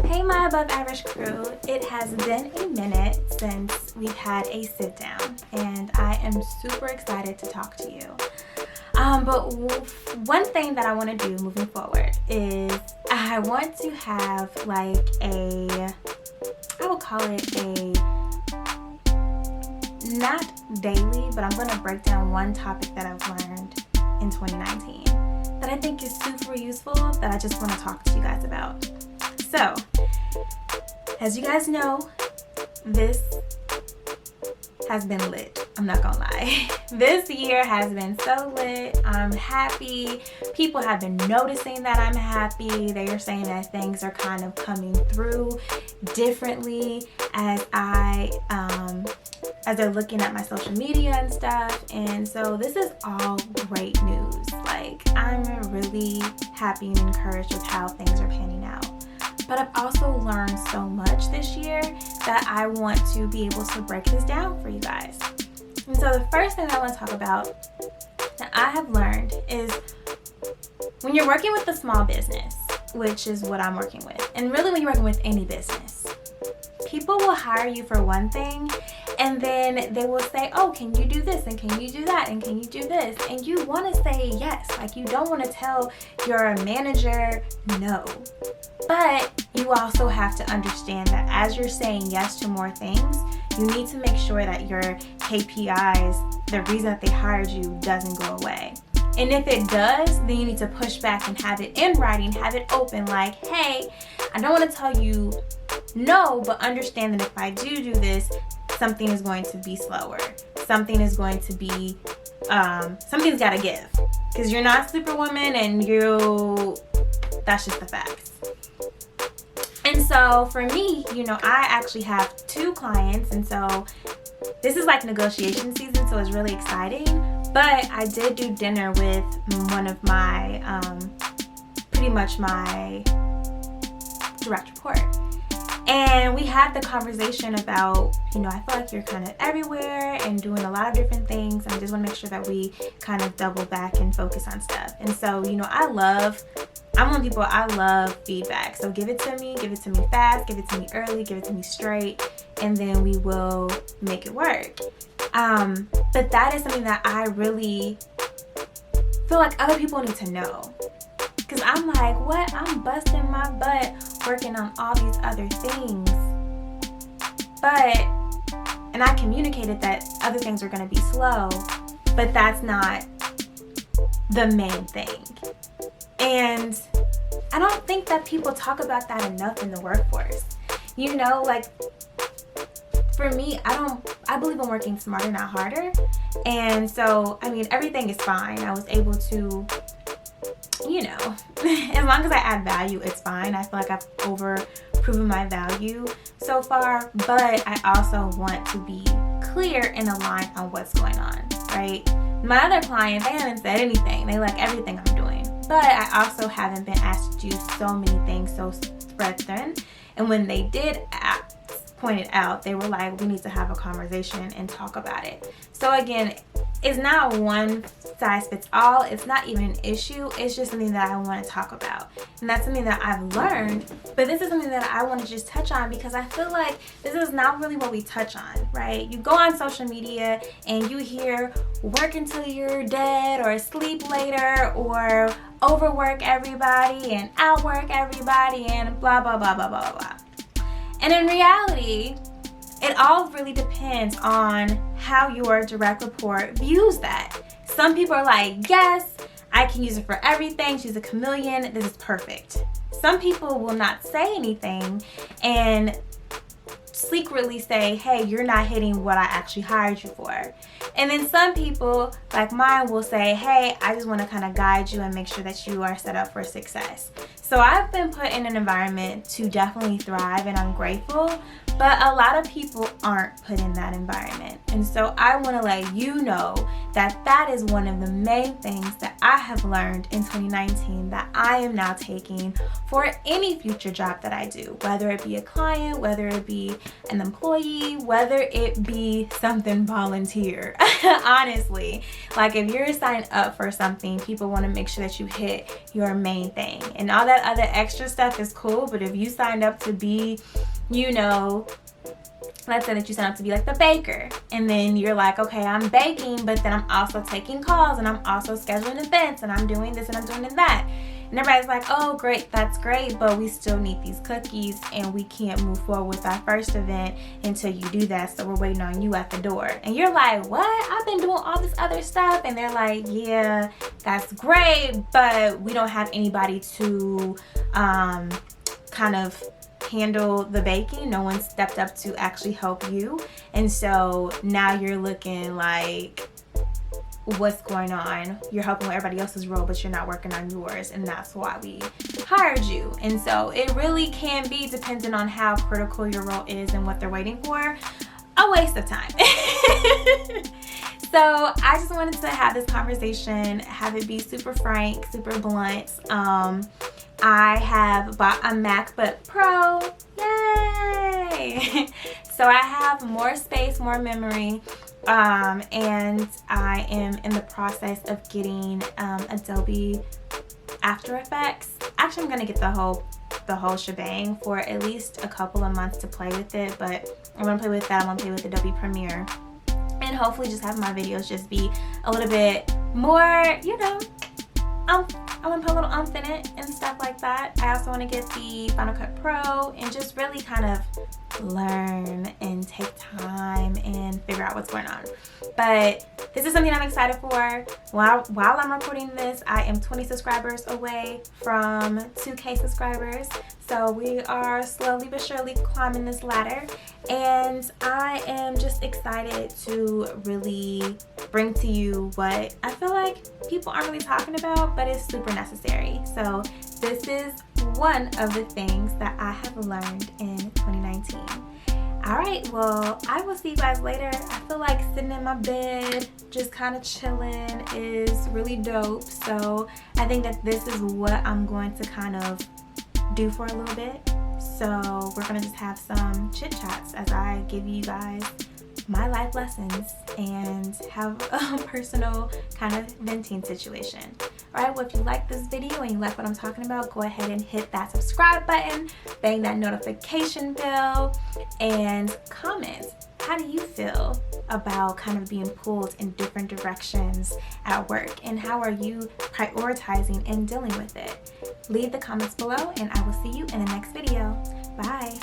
Hey my above average crew, it has been a minute since we've had a sit down and I am super excited to talk to you. But one thing that I want to do moving forward is I want to have like I would call it a, not daily, but I'm going to break down one topic that I've learned in 2019 that I think is super useful that I just want to talk to you guys about. So, as you guys know, this has been lit. I'm not gonna lie. This year has been so lit. I'm happy. People have been noticing that I'm happy. They are saying that things are kind of coming through differently as as they're looking at my social media and stuff. And so this is all great news. Like, I'm really happy and encouraged with how things are panning out. But I've also learned so much this year that I want to be able to break this down for you guys. And so the first thing I want to talk about that I have learned is when you're working with a small business, which is what I'm working with, and really when you're working with any business, people will hire you for one thing and then they will say, oh, can you do this and can you do that and can you do this? And you want to say yes. Like, you don't want to tell your manager no. But you also have to understand that as you're saying yes to more things, you need to make sure that your KPIs, the reason that they hired you, doesn't go away. And if it does, then you need to push back and have it in writing, have it open, like, hey, I don't want to tell you no, but understand that if I do this, something is going to be slower. Something is going to be, something's got to give. Because you're not Superwoman and that's just the facts. And so for me, I actually have 2 clients, and so this is like negotiation season, so it's really exciting. But I did do dinner with one of my, pretty much my direct report. And we had the conversation about, I feel like you're kind of everywhere and doing a lot of different things, and I just want to make sure that we kind of double back and focus on stuff. And so, I'm one of the people, I love feedback. So give it to me fast, give it to me early, give it to me straight, and then we will make it work. But that is something that I really feel like other people need to know. Because I'm like, what? I'm busting my butt working on all these other things. And I communicated that other things are going to be slow, but that's not the main thing. And I don't think that people talk about that enough in the workforce. For me, I believe in working smarter, not harder. And so, everything is fine. I was able to, as long as I add value, it's fine. I feel like I've proven my value so far, but I also want to be clear and aligned on what's going on, right? My other clients, they haven't said anything. They like everything I'm doing. But I also haven't been asked to do so many things so spread thin. And when they did point it out, they were like, we need to have a conversation and talk about it. So again, it's not one size fits all. It's not even an issue. It's just something that I want to talk about. And that's something that I've learned. But this is something that I want to just touch on because I feel like this is not really what we touch on, right? You go on social media and you hear work until you're dead or sleep later or overwork everybody and outwork everybody and blah, blah, blah, blah, blah, blah. And in reality, it all really depends on how your direct report views that. Some people are like, yes, I can use it for everything. She's a chameleon. This is perfect. Some people will not say anything and secretly say, hey, you're not hitting what I actually hired you for. And then some people, like mine, will say, hey, I just want to kind of guide you and make sure that you are set up for success. So I've been put in an environment to definitely thrive, and I'm grateful. But a lot of people aren't put in that environment. And so I want to let you know that that is one of the main things that I have learned in 2019 that I am now taking for any future job that I do, whether it be a client, whether it be an employee, whether it be something volunteer. Honestly, like if you're signed up for something, people want to make sure that you hit your main thing. And all that other extra stuff is cool, but if you signed up to be, you know, let's say that you sign up to be like the baker, and then you're like, okay, I'm baking, but then I'm also taking calls, and I'm also scheduling events, and I'm doing this and I'm doing that. And everybody's like, oh, great, that's great, but we still need these cookies, and we can't move forward with our first event until you do that, so we're waiting on you at the door. And you're like, what? I've been doing all this other stuff. And they're like, yeah, that's great, but we don't have anybody to kind of handle the baking. No one stepped up to actually help you. And so now you're looking like, what's going on? You're helping with everybody else's role, but you're not working on yours, and that's why we hired you. And so it really can be, depending on how critical your role is and what they're waiting for, a waste of time. So I just wanted to have this conversation, have it be super frank, super blunt. I have bought a MacBook Pro. Yay! So I have more space, more memory, and I am in the process of getting Adobe After Effects. Actually, I'm gonna get the whole shebang for at least a couple of months to play with it, but I'm gonna play with that. I'm gonna play with Adobe Premiere, and hopefully just have my videos just be a little bit more, you know, I want to put a little umph in it and stuff like that. I also want to get the Final Cut Pro and just really kind of learn and take time and figure out what's going on. But this is something I'm excited for. While I'm recording this, I am 20 subscribers away from 2K subscribers. So we are slowly but surely climbing this ladder. And I am just excited to really bring to you what I feel like people aren't really talking about, but it's super necessary. So this is one of the things that I have learned in 2019. Alright, well, I will see you guys later. I feel like sitting in my bed, just kind of chilling is really dope. So I think that this is what I'm going to kind of do for a little bit. So we're going to just have some chit chats as I give you guys my life lessons and have a personal kind of venting situation. Alright, well, if you like this video and you like what I'm talking about, go ahead and hit that subscribe button, bang that notification bell, and comment. How do you feel about kind of being pulled in different directions at work, and how are you prioritizing and dealing with it? Leave the comments below, and I will see you in the next video. Bye.